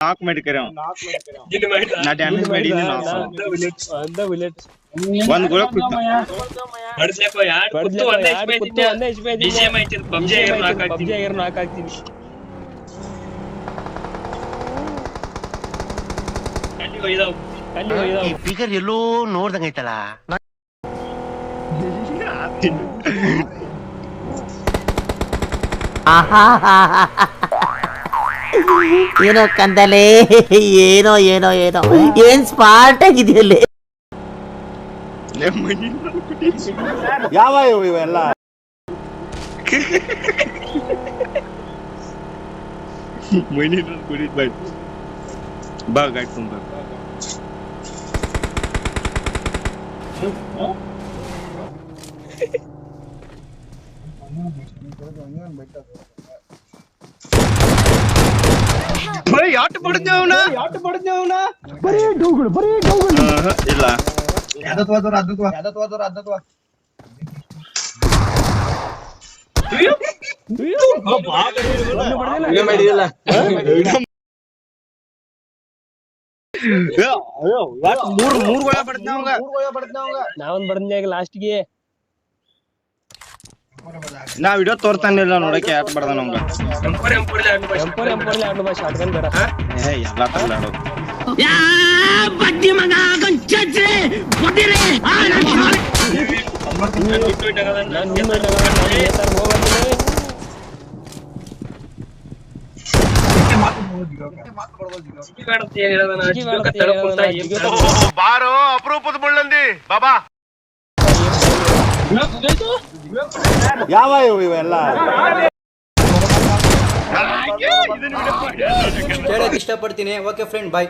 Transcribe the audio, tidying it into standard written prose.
ನಾಕ್ ಮಾಡಿಕರ ನಾ ಡ್ಯಾಮೇಜ್ ಮಾಡಿದೀನಿ ಒಂದ್ ಗೋಳ ಈ ಫಿಗರ್ ಎಲ್ಲೋ ನೋಡ್ದಂಗೈತಲ್ಲ. ಏನೋ ಕಂದಲೆ, ಏನೋ ಏನೋ ಏನೋ ಏನ್ ಸ್ಮಾರ್ಟ್ ಆಗಿದೆಯಲ್ಲಿ. ಯಾವ ಇವೆಲ್ಲ ಮನಿ ಕುಡಿದ್ ಬಾಯ್ ಬಾ ಗಾಡಿ ತುಂಬ ಯಾಟ್ ಪಡ್ತೇವನ ಬರೀ ಡೌಗಳು ಇಲ್ಲ ಮೂರ್ ಗೋಳ ನಾವೊಂದ್ ಬಡ್ದ್ಯಾಗ ಲಾಸ್ಟ್ಗೆ ನಾ ವಿಡಿಯೋ ತೋರ್ತಾನಿಲ್ಲ ನೋಡಕ್ಕೆ ಯಾಟ್ ಬಡ್ದ ನಮ್ಗ ಎಂಪೋರ್ಲಿ ಆಡ್ಲು ಬಾ ಶಾಟ್ಗನ್ ಬೇಡ ಎಲ್ಲ ತಳ್ಳಾಡೋದು ಬಾರೋ ಅಪರೂಪದ ಮುಳ್ಳಂದಿ ಬಾಬಾ. ಯಾವ ಇವೆಲ್ಲ ಹೇಳಕ್ ಇಷ್ಟಪಡ್ತೀನಿ. ಓಕೆ ಫ್ರೆಂಡ್, ಬಾಯ್.